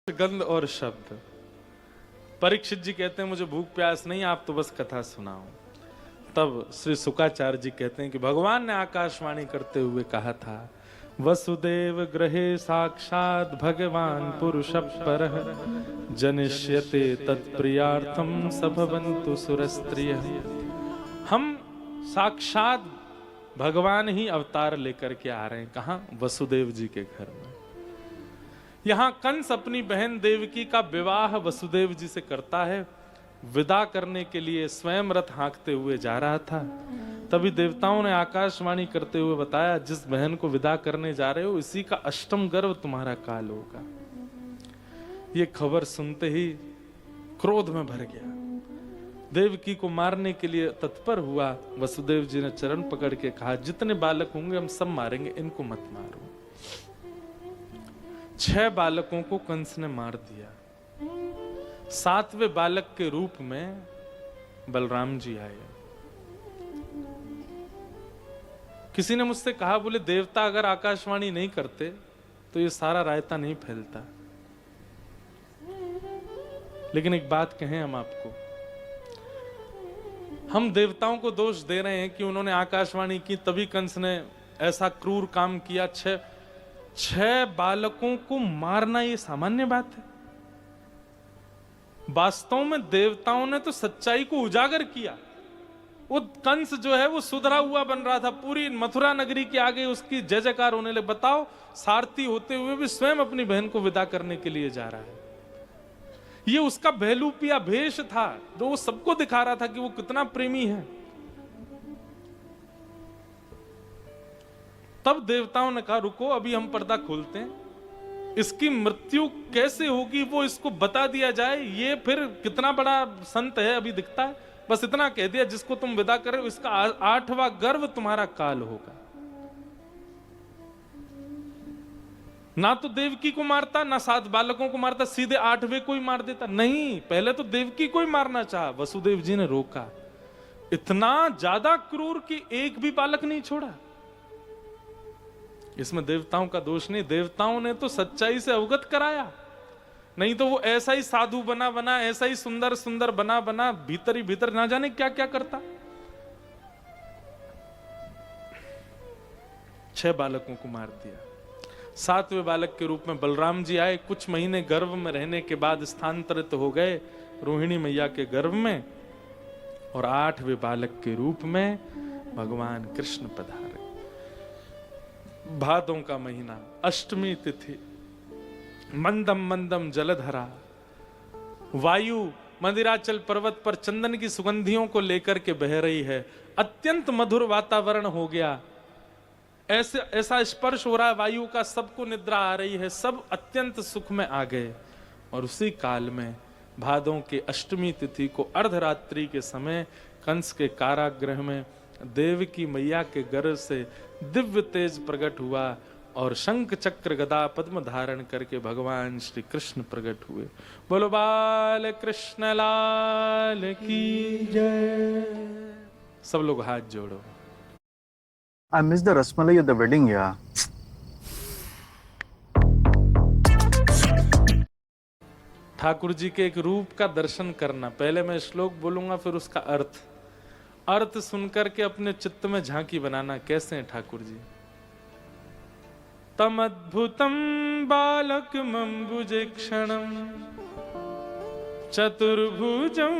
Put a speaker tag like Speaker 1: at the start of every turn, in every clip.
Speaker 1: गंध और शब्द। परीक्षित जी कहते हैं मुझे भूख प्यास नहीं, आप तो बस कथा सुनाओ। तब श्री शुकाचार्य जी कहते हैं कि भगवान ने आकाशवाणी करते हुए कहा था, वसुदेव गृहे साक्षात भगवान पुरुष परः जनिष्यते तत्प्रियार्थम सभवन्तु सुरस्त्रिय। हम साक्षात भगवान ही अवतार लेकर के आ रहे हैं। कहाँ? वसुदेव जी के घर में। यहां कंस अपनी बहन देवकी का विवाह वसुदेव जी से करता है। विदा करने के लिए स्वयं रथ हाँकते हुए जा रहा था। तभी देवताओं ने आकाशवाणी करते हुए बताया, जिस बहन को विदा करने जा रहे हो इसी का अष्टम गर्भ तुम्हारा काल होगा। ये खबर सुनते ही क्रोध में भर गया, देवकी को मारने के लिए तत्पर हुआ। वसुदेव जी ने चरण पकड़ के कहा, जितने बालक होंगे हम सब मारेंगे, इनको मत मारो। 6 बालकों को कंस ने मार दिया। 7वें बालक के रूप में बलराम जी आए। किसी ने मुझसे कहा, बोले देवता अगर आकाशवाणी नहीं करते तो ये सारा रायता नहीं फैलता। लेकिन एक बात कहें हम आपको, हम देवताओं को दोष दे रहे हैं कि उन्होंने आकाशवाणी की तभी कंस ने ऐसा क्रूर काम किया। 6 बालकों को मारना ये सामान्य बात है। वास्तव में देवताओं ने तो सच्चाई को उजागर किया। वो कंस जो है वो सुधरा हुआ बन रहा था, पूरी मथुरा नगरी के आगे उसकी जय जयकार होने लगे। बताओ, सारथी होते हुए भी स्वयं अपनी बहन को विदा करने के लिए जा रहा है। ये उसका बहलूपिया भेष था, जो वो सबको दिखा रहा था कि वो कितना प्रेमी है। तब देवताओं ने कहा, रुको अभी हम पर्दा खोलते हैं, इसकी मृत्यु कैसे होगी वो इसको बता दिया जाए। ये फिर कितना बड़ा संत है अभी दिखता है। बस इतना कह दिया, जिसको तुम विदा कर रहे हो इसका 8वां गर्भ तुम्हारा काल होगा। ना तो देवकी को मारता, ना 7 बालकों को मारता, सीधे 8वें को ही मार देता। नहीं, पहले तो देवकी को ही मारना चाहा, वसुदेव जी ने रोका। इतना ज्यादा क्रूर कि एक भी बालक नहीं छोड़ा। इसमें देवताओं का दोष नहीं, देवताओं ने तो सच्चाई से अवगत कराया। नहीं तो वो ऐसा ही साधु बना बना, ऐसा ही सुंदर सुंदर बना बना भीतर ही भीतर ना जाने क्या क्या करता। 6 बालकों को मार दिया। 7वें बालक के रूप में बलराम जी आए। कुछ महीने गर्भ में रहने के बाद स्थानांतरित हो गए रोहिणी मैया के गर्भ में, और 8वें बालक के रूप में भगवान कृष्ण पधारे। भादों का महीना, अष्टमी तिथि, मंदम मंदम जलधरा, वायु मंदिराचल पर्वत पर चंदन की सुगंधियों को लेकर के बह रही है। अत्यंत मधुर वातावरण हो गया। ऐसा स्पर्श हो रहा है वायु का, सबको निद्रा आ रही है, सब अत्यंत सुख में आ गए। और उसी काल में भादों के अष्टमी तिथि को अर्धरात्रि के समय कंस के कारागृह में देवकी मैया के गर्भ से दिव्य तेज प्रकट हुआ, और शंख चक्र गदा पद्म धारण करके भगवान श्री कृष्ण प्रकट हुए। बोलो बाल कृष्ण लाल की जय। सब लोग हाथ जोड़ो।
Speaker 2: I missed the Rasmalai at the wedding, yeah.
Speaker 1: Thakur ji के एक रूप का दर्शन करना। पहले मैं श्लोक बोलूंगा, फिर उसका अर्थ सुनकर के अपने चित्त में झांकी बनाना। कैसे हैं ठाकुर जी? तम अद्भुतम बालकमंबुजे क्षणम चतुर्भुजं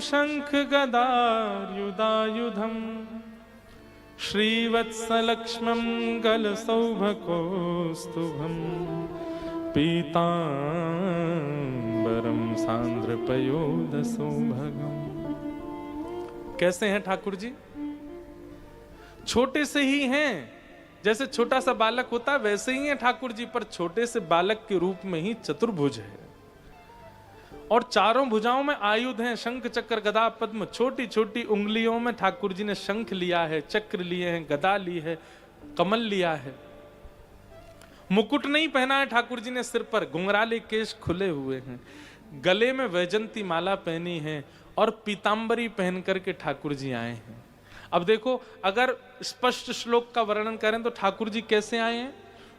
Speaker 1: शंख गदायुधायुधम श्रीवत्सलक्ष्मं गलसौभकोस्तुभं पीतांबरम सांद्रपयोदसौभगम। कैसे हैं ठाकुर जी? छोटे से ही हैं, जैसे छोटा सा बालक होता है वैसे ही हैं ठाकुर जी, पर छोटे से बालक के रूप में ही चतुर्भुज है, और चारों भुजाओं में आयुध हैं, शंख चक्र गदा पद्म। छोटी छोटी उंगलियों में ठाकुर जी ने शंख लिया है, चक्र लिए हैं, गदा ली है, कमल लिया है। मुकुट नहीं पहना है ठाकुर जी ने सिर पर, घुंघराले केश खुले हुए हैं, गले में वैजंती माला पहनी है, और पीतांबरी पहन करके ठाकुर जी आए हैं। अब देखो, अगर स्पष्ट श्लोक का वर्णन करें तो ठाकुर जी कैसे आए हैं?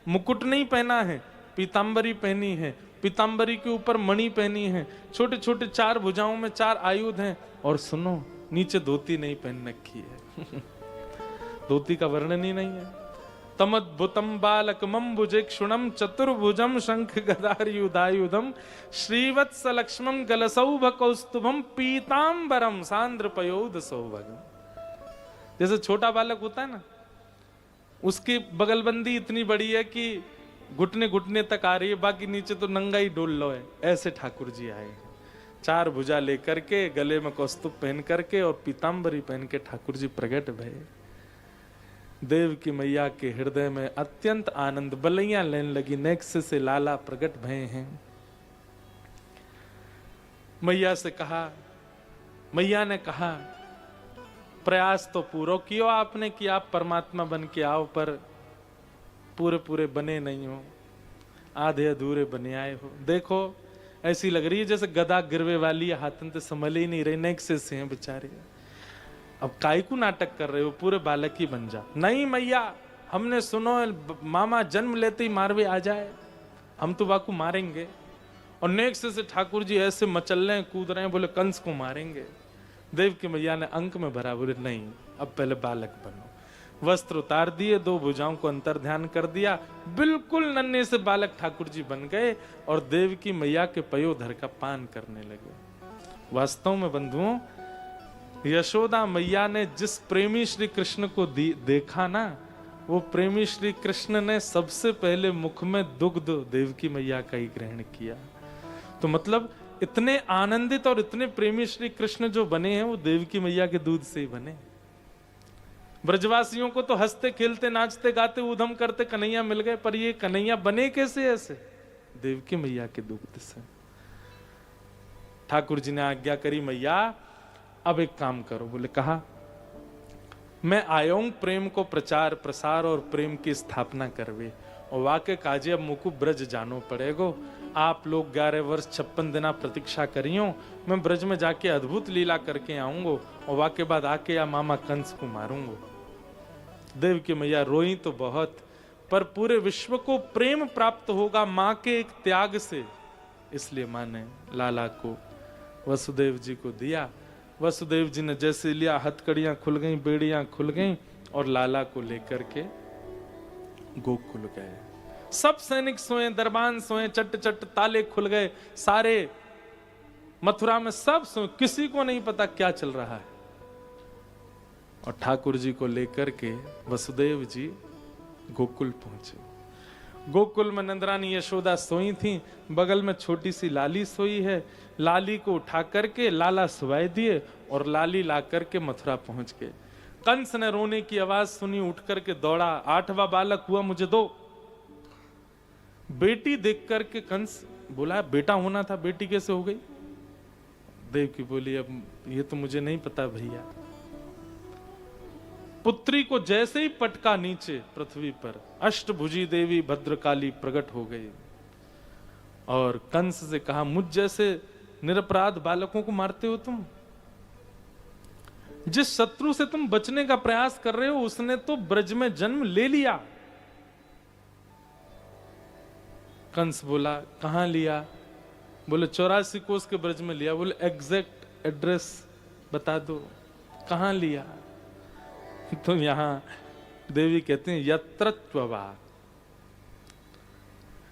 Speaker 1: मुकुट नहीं पहना है, पीतांबरी पहनी है, पीताम्बरी के ऊपर मणि पहनी है, छोटे छोटे 4 भुजाओं में 4 आयुध हैं, और सुनो नीचे धोती नहीं पहन रखी है। धोती का वर्णन ही नहीं है। तमद्भुतम बालकमं भुजेक्षुणं चतुर्भुजं शंख गदायुधायुधम श्रीवत्स लक्ष्मण गलसौभ कौस्तुभम पीतांबरम सांद्र पयोध सौभगम। जैसे छोटा बालक होता है ना, उसकी बगलबंदी इतनी बड़ी है कि घुटने घुटने तक आ रही है, बाकी नीचे तो नंगा ही डोल लो है। ऐसे ठाकुर जी आए हैं, 4 भुजा लेकर के, गले में कौस्तुभ पहन करके और पीतांबरी पहन के ठाकुर जी प्रकट भये। देव की मैया के हृदय में अत्यंत आनंद, बलैया लेने लगी, नेक्स्ट से लाला प्रकट भये हैं। मैया से कहा, मैया ने कहा प्रयास तो पूरा किया आपने कि आप परमात्मा बन के आओ, पर पूरे पूरे बने नहीं हो, आधे अधूरे बने आए हो। देखो ऐसी लग रही है जैसे गदा गिरवे वाली, हाथन तो संभल ही नहीं रहे, नेक्स्ट से हैं बेचारे। अब काय को नाटक कर रहे हो, पूरे बालक ही बन जा। नहीं मैया, हमने सुनो मामा जन्म लेते ही मारवे आ जाए, हम तो वाकू मारेंगे। और नेक्स्ट से ठाकुर जी ऐसे मचल रहे हैं, कूद रहे हैं, बोले कंस को मारेंगे। देव की मैया ने अंक में भरा, बोले नहीं अब पहले बालक बनो। वस्त्र उतार दिए, 2 भुजाओं को अंतर ध्यान कर दिया, बिल्कुल नन्हे से बालक ठाकुर जी बन गए और देव की मैया के पयोधर का पान करने लगे। वास्तव में बंधुओं, यशोदा मैया ने जिस प्रेमी श्री कृष्ण को देखा ना, वो प्रेमी श्री कृष्ण ने सबसे पहले मुख में दुग्ध देव की मैया का ही ग्रहण किया। तो मतलब इतने आनंदित और इतने प्रेमी श्री कृष्ण जो बने हैं, वो देव की मैया के दूध से ही बने। ब्रजवासियों को तो हंसते खेलते नाचते गाते ऊधम करते कन्हैया मिल गए, पर ये कन्हैया बने कैसे ऐसे? देव की मैया के दूध से। ठाकुर जी ने आज्ञा करी, मैया अब एक काम करो। बोले कहा, मैं आया हूं प्रेम को प्रचार प्रसार और प्रेम की स्थापना करवे, और वाके काजे अब मुकु ब्रज जानो पड़ेगो। आप लोग 11 वर्ष 56 दिना प्रतीक्षा करियो, मैं ब्रज में जाके अद्भुत लीला करके आऊंगो, और वाके बाद आके या मामा कंस को मारूंगो। देव की मैया रोई तो बहुत, पर पूरे विश्व को प्रेम प्राप्त होगा मां के एक त्याग से, इसलिए मां ने लाला को वसुदेव जी को दिया। वसुदेव जी ने जैसे लिया, हथकड़ियां खुल गईं, बेड़ियां खुल गईं, और लाला को लेकर के गोकुल गए। सब सैनिक सोए, दरबान सोए, चट चट ताले खुल गए, सारे मथुरा में सब सोए, किसी को नहीं पता क्या चल रहा है। और ठाकुर जी को लेकर के वसुदेव जी गोकुल पहुंचे। गोकुल में नंदरानी यशोदा सोई थी, बगल में छोटी सी लाली सोई है। लाली को उठा करके लाला सुवाए दिए और लाली ला करके मथुरा पहुंच गए। कंस ने रोने की आवाज सुनी, उठ करके दौड़ा, 8वां बालक हुआ, मुझे दो। बेटी देख करके कंस बोला, बेटा होना था, बेटी कैसे हो गई? देव की बोली, अब ये तो मुझे नहीं पता भैया। पुत्री को जैसे ही पटका नीचे पृथ्वी पर, अष्टभुजी देवी भद्रकाली प्रकट हो गई और कंस से कहा, मुझ जैसे निरपराध बालकों को मारते हो तुम? जिस शत्रु से तुम बचने का प्रयास कर रहे हो, उसने तो ब्रज में जन्म ले लिया। कंस बोला, कहां लिया? बोले 84 कोस के ब्रज में लिया। बोले एग्जैक्ट एड्रेस बता दो, कहां लिया? तो यहां देवी कहते हैं, यत्र त्ववा,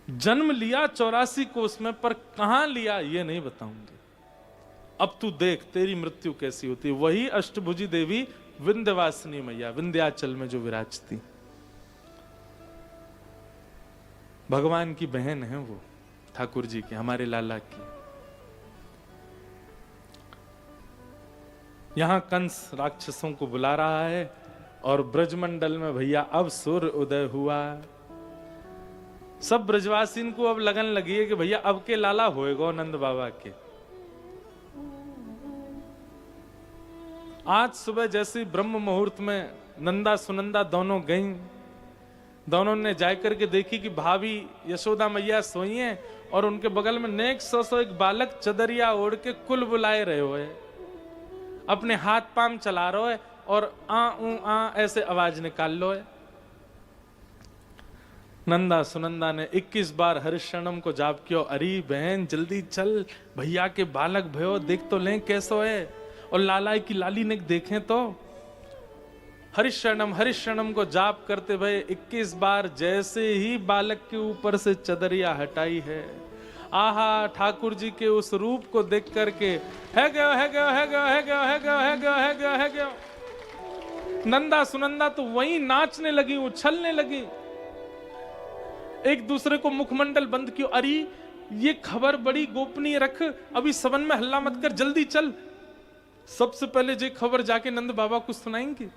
Speaker 1: जन्म लिया 84 कोस में, पर कहां लिया ये नहीं बताऊंगी। अब तू देख तेरी मृत्यु कैसी होती है। वही अष्टभुजी देवी विंध्यवासिनी मैया, विंध्याचल में जो विराजती, भगवान की बहन है वो, ठाकुर जी की, हमारे लाला की। यहां कंस राक्षसों को बुला रहा है और ब्रजमंडल में भैया अब सूर्य उदय हुआ। सब ब्रजवासीन को अब लगन लगी है कि भैया अब के लाला होएगो नंद बाबा के। आज सुबह जैसे ब्रह्म मुहूर्त में नंदा सुनंदा दोनों गईं, दोनों ने जाकर के देखी कि भाभी यशोदा मैया सोई हैं और उनके बगल में नेक्स्ट एक बालक चदरिया ओढ़ के कुल बुलाए रहे हुए, अपने हाथ पांव चला रहे है और आ ऐसे आवाज निकाल लो है। नंदा सुनंदा ने 21 बार हरिशरणम को जाप किया। अरे बहन जल्दी चल, भैया के बालक भयो देख तो लें कैसो है, और लालाई की लाली ने देखें तो। हरिशरणम को जाप करते भय 21 बार जैसे ही बालक के ऊपर से चदरिया हटाई है, आहा ठाकुर जी के उस रूप को देख करके है गयो है गयो है गयो है गयो है गयो है गयो है गयो है गयो। नंदा सुनंदा तो वहीं नाचने लगी, उछलने लगी, एक दूसरे को मुखमंडल बंद किया। अरे ये खबर बड़ी गोपनीय रख, अभी सवन में हल्ला मत कर, जल्दी चल, सबसे पहले ये खबर जाके नंद बाबा को सुनाएंगे।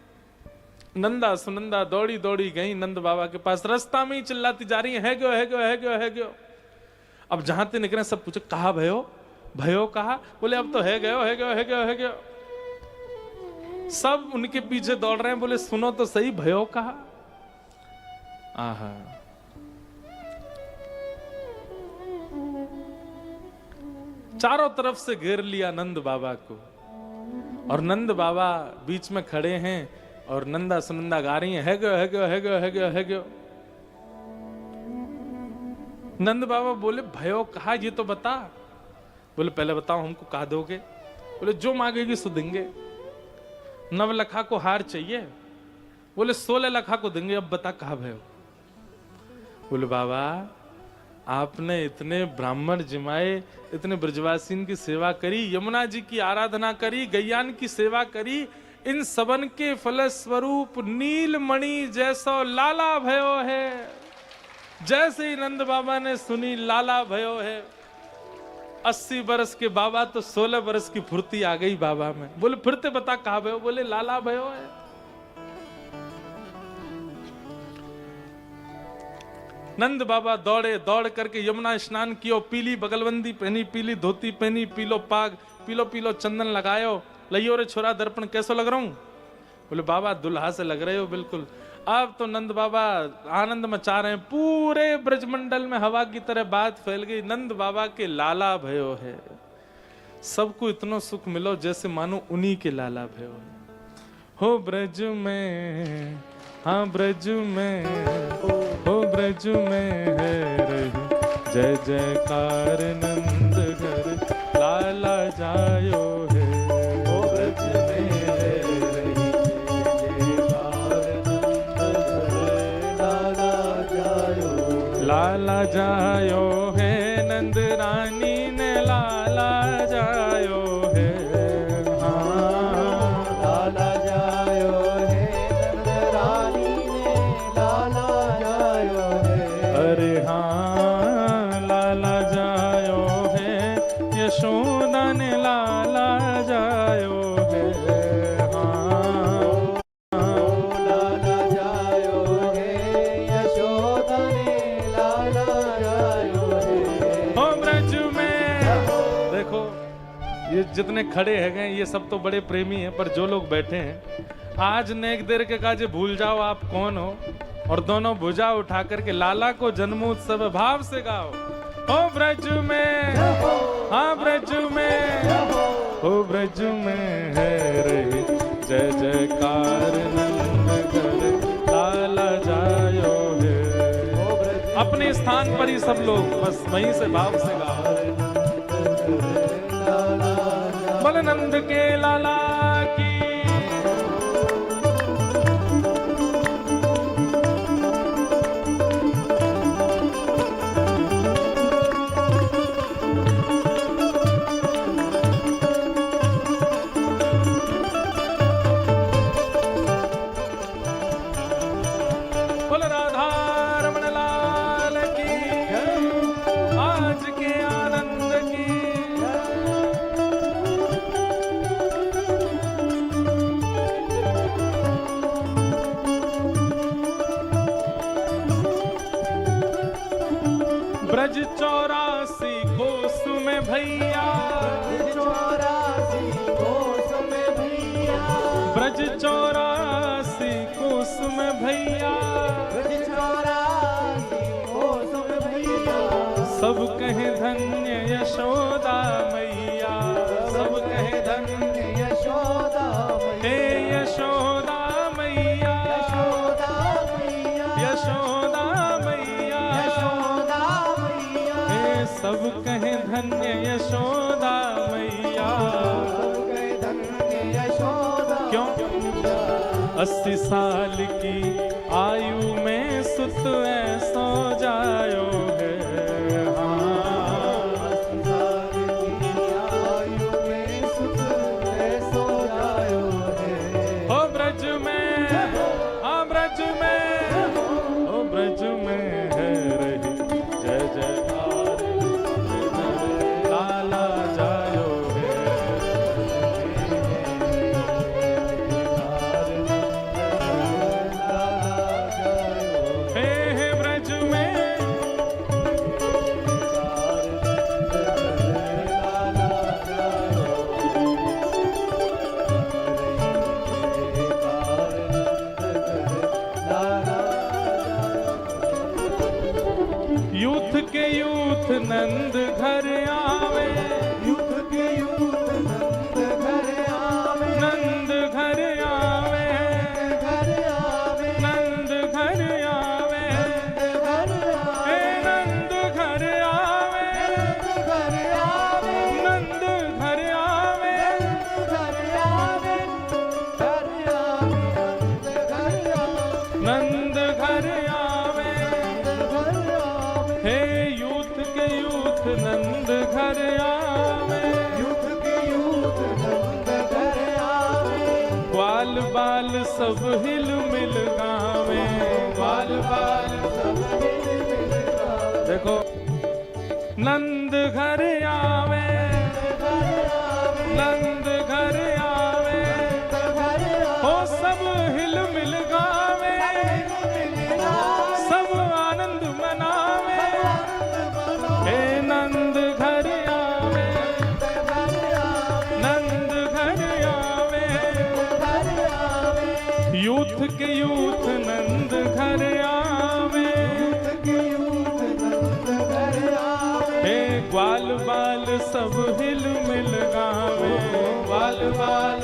Speaker 1: नंदा सुनंदा दौड़ी दौड़ी गई नंद बाबा के पास, रास्ता में ही चिल्लाती जा रही है गयो है गयो है गयो है गयो। अब जहां ते निकले सब पूछे कहा भयो, भयो कहा, बोले अब तो है गयो है गयो है गयो है गयो। सब उनके पीछे दौड़ रहे हैं, बोले सुनो तो सही भयो कहा। आहा चारों तरफ से घेर लिया नंद बाबा को, और नंद बाबा बीच में खड़े हैं, और नंदा सुनंदा गा रही है गयो है गयो है गयो है गयो है गयो। नंद बाबा बोले भयो कहा ये तो बता। बोले पहले बताओ हमको कहा दोगे। बोले जो मांगेगी सो देंगे। 9 लखा को हार चाहिए। बोले 16 लखा को देंगे, अब बता कहा भयो। बोले बाबा आपने इतने ब्राह्मण जिमाए, इतने ब्रजवासीन की सेवा करी, यमुना जी की आराधना करी, गैयान की सेवा करी, इन सबन के फलस्वरूप नीलमणि जैसो लाला भयो है। जैसे ही नंद बाबा ने सुनी लाला भयो है, 80 बरस के बाबा तो 16 बरस की फुर्ती आ गई बाबा में। बोले फिरते बता कहा भयो। बोले लाला भयो है। नंद बाबा दौड़े, दौड़ करके यमुना स्नान कियो, पीली बगलबंदी पहनी, पीली धोती पहनी, पीलो पाग, पीलो पीलो चंदन लगायो। लइयो रे छोरा दर्पण कैसो लग रहा हूं। बोले बाबा दुल्हा से लग रहे हो बिल्कुल। अब तो नंद बाबा आनंद मचा रहे हैं, पूरे ब्रजमंडल में हवा की तरह बात फैल गई, नंद बाबा के लाला भयो है। सबको इतना सुख मिलो जैसे मानो उन्हीं के लाला भयो है। हो ब्रज में, हाँ ब्रज में, हो ब्रज में है रही जय जयकार नंद घर लाला जायो है। हो ब्रज में है रही लाला जायो है, नंद रानी ने लाला जायो है। हाँ
Speaker 3: लाला जायो है, नंद रानी ने लाला जायो है।
Speaker 1: अरे हाँ लाला जायो है, यशोदा ने लाला जायो है। हाँ
Speaker 3: लाला जायो है, यशोदा ने लाला जायो है।
Speaker 1: हो ब्रज में देखो ये जितने खड़े हैं ये सब तो बड़े प्रेमी हैं, पर जो लोग बैठे हैं आज नेक देर के काजे भूल जाओ आप कौन हो, और दोनों भुजा उठा करके लाला को जन्मोत्सव भाव से गाओ। हो ब्रज में, हाँ ब्रज में, हो ब्रज में है रही जय जयकार नंद घर लाला जायो है। अपने स्थान पर ही सब लोग बस वहीं से भाव से गाओ। बोल नंद के लाला की। बोल राधा रमण लाल की, आज के आनंद की। ब्रज 84 कोस में भैया,
Speaker 3: 84 कोस में भैया,
Speaker 1: ब्रज 84 कोस में भैया,
Speaker 3: ब्रज 84 कोस में भैया।
Speaker 1: सब कहे धन्य यशोदा मैया, सब कहे धन्य
Speaker 3: यशोदा
Speaker 1: हे यशोदा मैया,
Speaker 3: यशोदा मैया,
Speaker 1: यशोदा मैया। धन्य यशोदा मैया।
Speaker 3: सब गए धन्य यशोदा
Speaker 1: क्यों?
Speaker 3: मैया।
Speaker 1: 80 साल की आयु में सुत ऐसो जायो है। हाँ,
Speaker 3: 80 साल की आयु में सुख ऐसो जायो है।
Speaker 1: ओ ब्रज में, हाँ ब्रज में, ओ ब्रज में है रही जय जयकार लाला जायो है। हे ब्रज में, यूथ के यूथ नंद घर आवे,
Speaker 3: युद्ध के युद्ध नंद घर आवे,
Speaker 1: नंद घर आवे,
Speaker 3: घर आवे,
Speaker 1: नंद घर आवे,
Speaker 3: घर
Speaker 1: हे
Speaker 3: आवे,
Speaker 1: नंद घर आवे,
Speaker 3: घर आवे,
Speaker 1: नंद घर आवे,
Speaker 3: घर आवे, घर आवे, घर आवे,
Speaker 1: नंद घर आवे।
Speaker 3: घर आवे,
Speaker 1: हे यूथ के यूथ नंद घर आवे,
Speaker 3: युद्ध के युद्ध नंद घर आवे,
Speaker 1: ग्वाल बाल सब हिल मिल गावे, ग्वाल बाल
Speaker 3: सब मिल मिल गावे,
Speaker 1: देखो नंद घर आवे,
Speaker 3: घर आवे,
Speaker 1: नंद घर आवे,
Speaker 3: घर आवे,
Speaker 1: हो सब हिल मिल गावे, सब आनंद मनावे। हे नंद घर आवे, नंद घर आवे, यूथ के यूथ नंद घर आवे, हे ग्वाल बाल सब हिल मिल गावे, ग्वाल बाल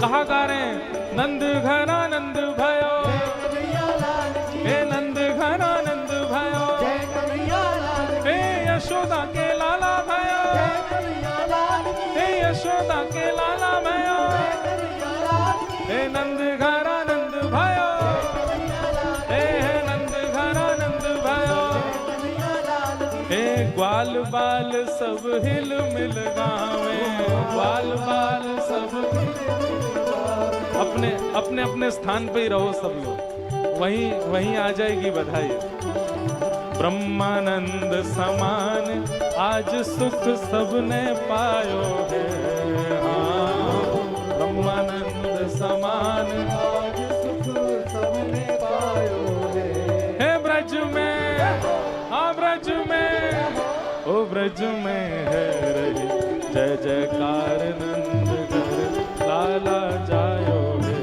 Speaker 1: कहा गा रहे हैं? नंद घर आनंद भयो, हे नंद घर आनंद भयो, हे यशोदा के लाला भयो, हे यशोदा के लाला भयो, हे नंद घर आनंद भयो, हे नंद घर आनंद भयो, हे ग्वाल बाल सब हिल मिल गावे, ग्वाल बाल सब अपने अपने अपने स्थान पे ही रहो सब लोग, वहीं वहीं आ जाएगी बधाई। ब्रह्मानंद समान आज सुख सबने पायो है। हाँ, ब्रह्मानंद समान है ब्रज में, हाँ ब्रज में, ओ ब्रज में है रही जय जयकार नंद घर लाला जायो है।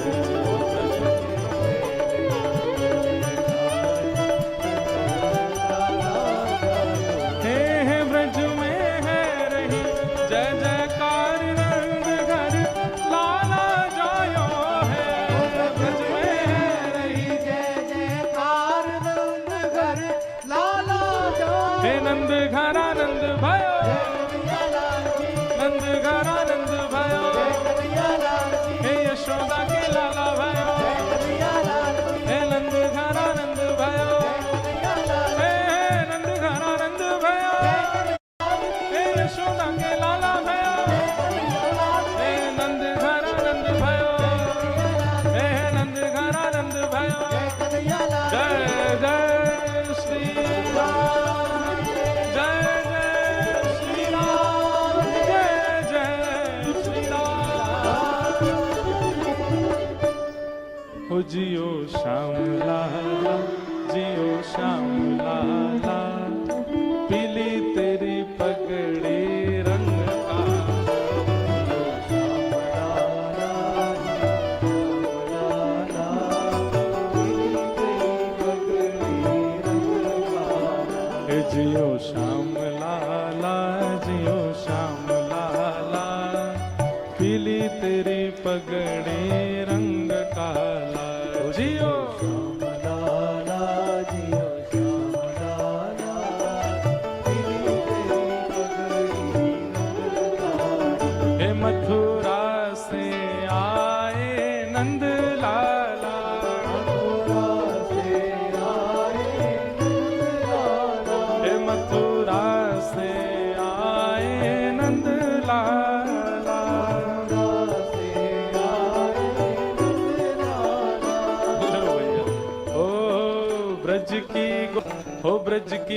Speaker 1: हे ब्रज में है रही जय जयकार नंद घर लाला जायो है। ब्रज में है रही हे नंद घर आनंद भयो, नंद घर आनंद भयो, हे यशोदा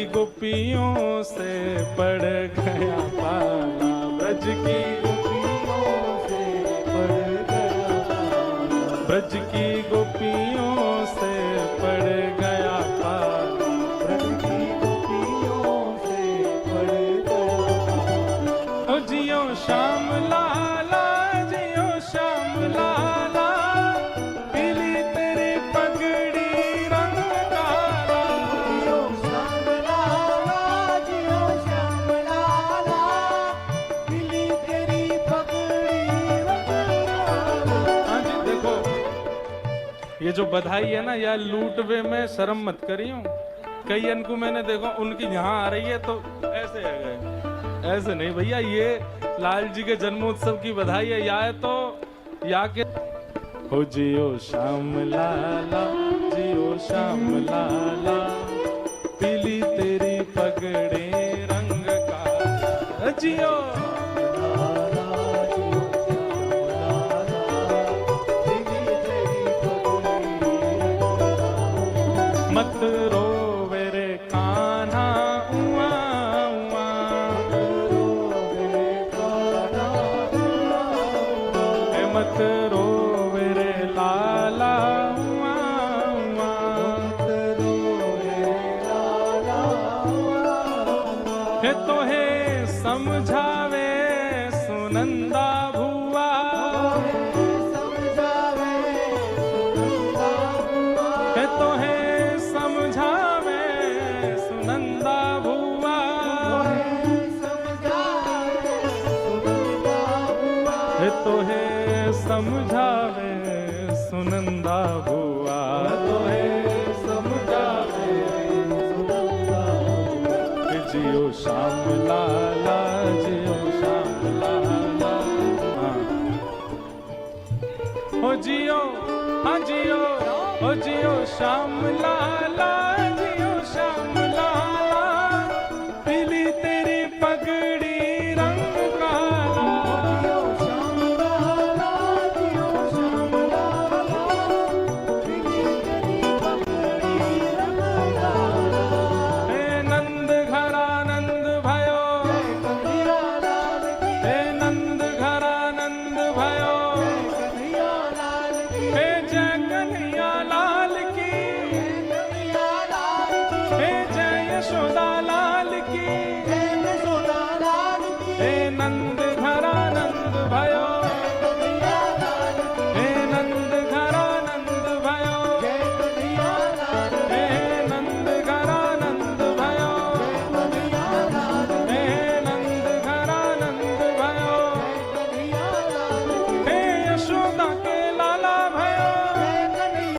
Speaker 1: गोपियों से पड़ गया पाला, ब्रज की
Speaker 3: गोपियों से पड़ गया पाला,
Speaker 1: ब्रज की गोपियों से पड़ गया पाला,
Speaker 3: ब्रज की गोपियों से पड़ गया पाला।
Speaker 1: ओ जियो श्याम लाला, जियो श्याम लाला, पीली तेरी पगड़ी रंग काला,
Speaker 3: जियो श्याम लाला, जियो श्याम लाला, पीली तेरी पगड़ी रंग काला।
Speaker 1: हाँ जी देखो, ये जो बधाई है ना, या लूटवे में शर्म मत करियो। कई को मैंने देखो, उनकी यहाँ आ रही है तो ऐसे आ गए, ऐसे नहीं भैया, ये लाल जी के जन्मोत्सव की बधाई है। या है तो या के हो जियो श्याम लाला, जियो श्याम लाला, पीली तेरी पगड़े रंग का, जियो मत रोवे रे कान्हा उआ उआ, ए मत रोवे रे लाला उआ उआ, हे तो हे समझावे सुनंदा भुआ, हे तो हे समझावे सुनंदा भुआ, हे तो हे समझावे सुनंदा भुआ, तो हे समझावे सुनंदा भुआ, जियो श्याम लाला, जियो श्याम लाला, हाँ हो जियो, हाँ जियो, हो जियो श्याम लाला, जियो श्याम लाला, पीली तेरी पगड़ी